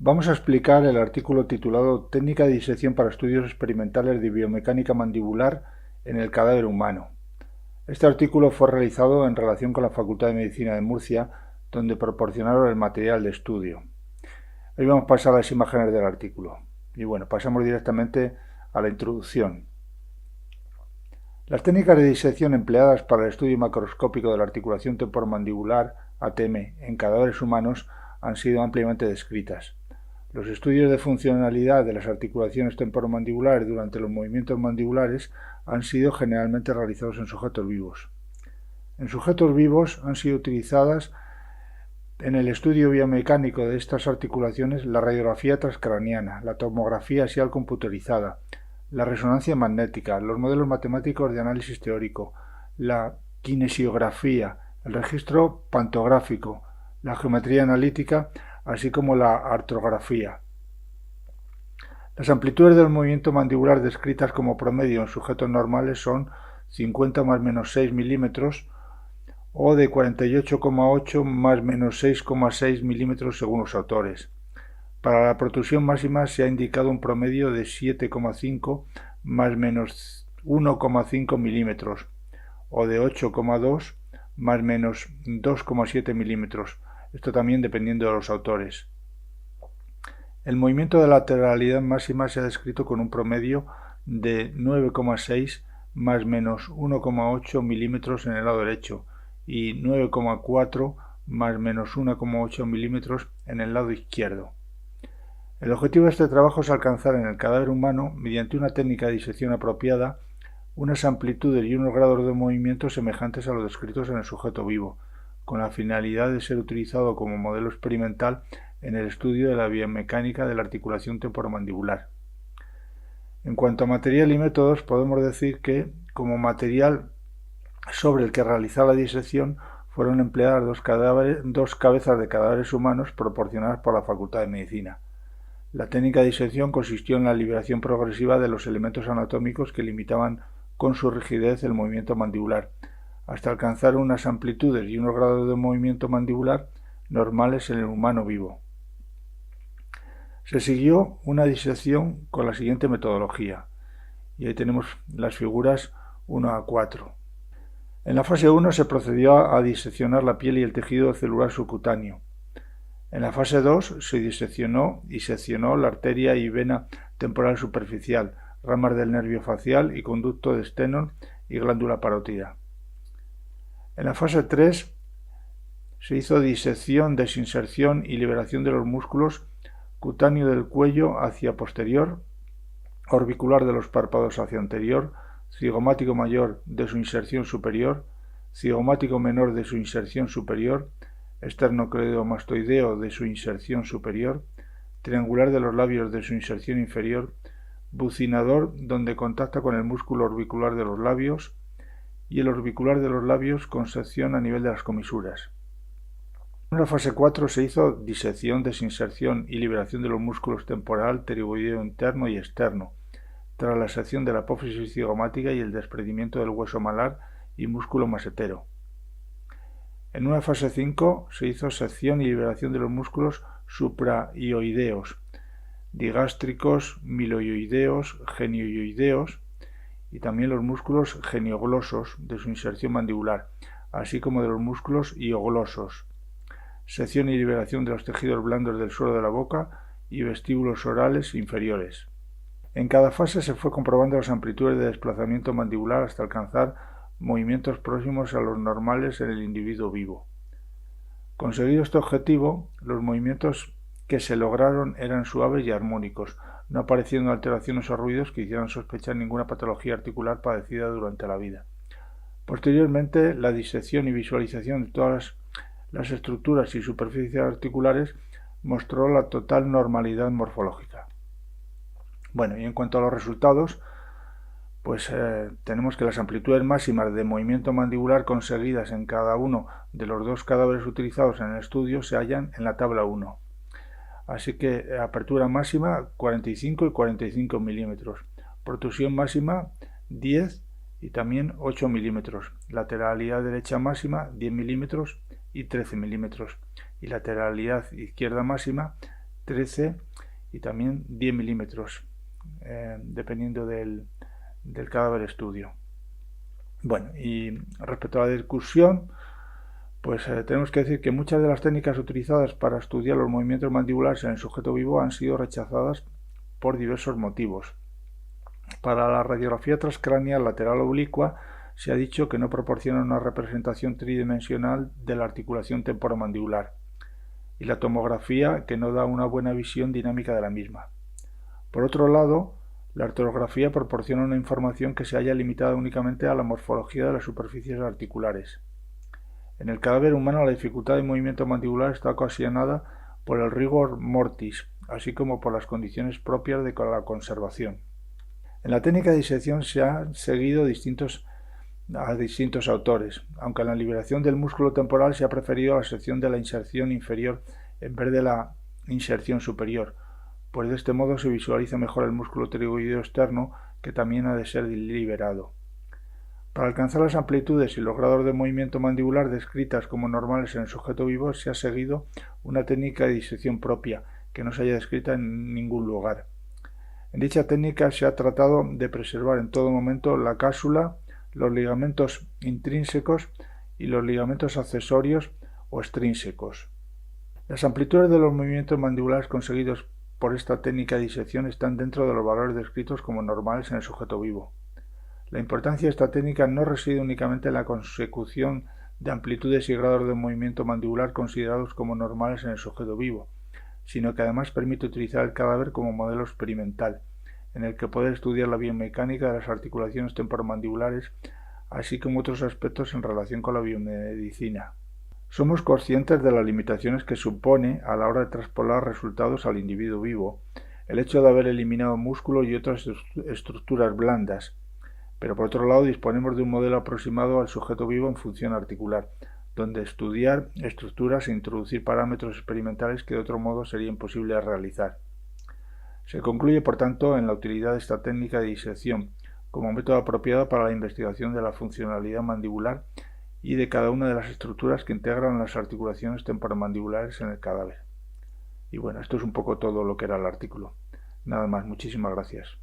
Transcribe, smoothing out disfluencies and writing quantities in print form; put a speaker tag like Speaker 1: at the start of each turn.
Speaker 1: Vamos a explicar el artículo titulado Técnica de disección para estudios experimentales de biomecánica mandibular en el cadáver humano. Este artículo fue realizado en relación con la Facultad de Medicina de Murcia, donde proporcionaron el material de estudio. Hoy vamos a pasar a las imágenes del artículo. Y bueno, pasamos directamente a la introducción. Las técnicas de disección empleadas para el estudio macroscópico de la articulación temporomandibular, ATM, en cadáveres humanos han sido ampliamente descritas. Los estudios de funcionalidad de las articulaciones temporomandibulares durante los movimientos mandibulares han sido generalmente realizados en sujetos vivos. En sujetos vivos han sido utilizadas en el estudio biomecánico de estas articulaciones la radiografía transcraniana, la tomografía axial computerizada, la resonancia magnética, los modelos matemáticos de análisis teórico, la kinesiografía, el registro pantográfico, la geometría analítica, así como la artrografía. Las amplitudes del movimiento mandibular descritas como promedio en sujetos normales son 50 más menos 6 milímetros o de 48,8 más menos 6,6 milímetros según los autores. Para la protrusión máxima se ha indicado un promedio de 7,5 más menos 1,5 milímetros o de 8,2 más menos 2,7 milímetros. Esto también dependiendo de los autores. El movimiento de lateralidad máxima se ha descrito con un promedio de 9,6 más menos 1,8 milímetros en el lado derecho y 9,4 más menos 1,8 milímetros en el lado izquierdo. El objetivo de este trabajo es alcanzar en el cadáver humano, mediante una técnica de disección apropiada, unas amplitudes y unos grados de movimiento semejantes a los descritos en el sujeto vivo, con la finalidad de ser utilizado como modelo experimental en el estudio de la biomecánica de la articulación temporomandibular. En cuanto a material y métodos, podemos decir que, como material sobre el que realizar la disección, fueron empleadas dos cabezas de cadáveres humanos proporcionadas por la Facultad de Medicina. La técnica de disección consistió en la liberación progresiva de los elementos anatómicos que limitaban con su rigidez el movimiento mandibular, hasta alcanzar unas amplitudes y unos grados de movimiento mandibular normales en el humano vivo. Se siguió una disección con la siguiente metodología, y ahí tenemos las figuras 1 a 4. En la fase 1 se procedió a diseccionar la piel y el tejido celular subcutáneo. En la fase 2 se diseccionó y seccionó la arteria y vena temporal superficial, ramas del nervio facial y conducto de Stenón y glándula parótida. En la fase 3 se hizo disección, desinserción y liberación de los músculos cutáneo del cuello hacia posterior, orbicular de los párpados hacia anterior, cigomático mayor de su inserción superior, cigomático menor de su inserción superior, esternocleidomastoideo de su inserción superior, triangular de los labios de su inserción inferior, bucinador donde contacta con el músculo orbicular de los labios y el orbicular de los labios con sección a nivel de las comisuras. En la fase 4 se hizo disección, desinserción y liberación de los músculos temporal, pterigoideo interno y externo, tras la sección de la apófisis cigomática y el desprendimiento del hueso malar y músculo masetero. En una fase 5 se hizo sección y liberación de los músculos supraioideos, digástricos, miloioideos, genioioideos y también los músculos genioglosos de su inserción mandibular, así como de los músculos ioglosos. Sección y liberación de los tejidos blandos del suelo de la boca y vestíbulos orales inferiores. En cada fase se fue comprobando las amplitudes de desplazamiento mandibular hasta alcanzar movimientos próximos a los normales en el individuo vivo. Conseguido este objetivo, los movimientos que se lograron eran suaves y armónicos, no apareciendo alteraciones o ruidos que hicieran sospechar ninguna patología articular padecida durante la vida. Posteriormente, la disección y visualización de todas las estructuras y superficies articulares mostró la total normalidad morfológica. Bueno, y en cuanto a los resultados, pues tenemos que las amplitudes máximas de movimiento mandibular conseguidas en cada uno de los dos cadáveres utilizados en el estudio se hallan en la tabla 1. Así que apertura máxima 45 y 45 milímetros, protrusión máxima 10 y también 8 milímetros, lateralidad derecha máxima 10 milímetros y 13 milímetros y lateralidad izquierda máxima 13 y también 10 milímetros, dependiendo del cadáver estudio. Bueno, y respecto a la discusión, pues tenemos que decir que muchas de las técnicas utilizadas para estudiar los movimientos mandibulares en el sujeto vivo han sido rechazadas por diversos motivos. Para la radiografía transcraneal lateral oblicua se ha dicho que no proporciona una representación tridimensional de la articulación temporomandibular, y la tomografía que no da una buena visión dinámica de la misma. Por otro lado, la artrografía proporciona una información que se halla limitada únicamente a la morfología de las superficies articulares. En el cadáver humano la dificultad de movimiento mandibular está ocasionada por el rigor mortis, así como por las condiciones propias de la conservación. En la técnica de disección se han seguido a distintos autores, aunque en la liberación del músculo temporal se ha preferido la sección de la inserción inferior en vez de la inserción superior, pues de este modo se visualiza mejor el músculo pterigoideo externo, que también ha de ser liberado. Para alcanzar las amplitudes y los grados de movimiento mandibular descritas como normales en el sujeto vivo se ha seguido una técnica de disección propia, que no se haya descrita en ningún lugar. En dicha técnica se ha tratado de preservar en todo momento la cápsula, los ligamentos intrínsecos y los ligamentos accesorios o extrínsecos. Las amplitudes de los movimientos mandibulares conseguidos por esta técnica de disección están dentro de los valores descritos como normales en el sujeto vivo. La importancia de esta técnica no reside únicamente en la consecución de amplitudes y grados de movimiento mandibular considerados como normales en el sujeto vivo, sino que además permite utilizar el cadáver como modelo experimental, en el que poder estudiar la biomecánica de las articulaciones temporomandibulares, así como otros aspectos en relación con la biomedicina. Somos conscientes de las limitaciones que supone, a la hora de traspolar resultados al individuo vivo, el hecho de haber eliminado músculo y otras estructuras blandas, pero por otro lado disponemos de un modelo aproximado al sujeto vivo en función articular, donde estudiar estructuras e introducir parámetros experimentales que de otro modo sería imposible de realizar. Se concluye, por tanto, en la utilidad de esta técnica de disección como método apropiado para la investigación de la funcionalidad mandibular y de cada una de las estructuras que integran las articulaciones temporomandibulares en el cadáver. Y bueno, esto es un poco todo lo que era el artículo. Nada más, muchísimas gracias.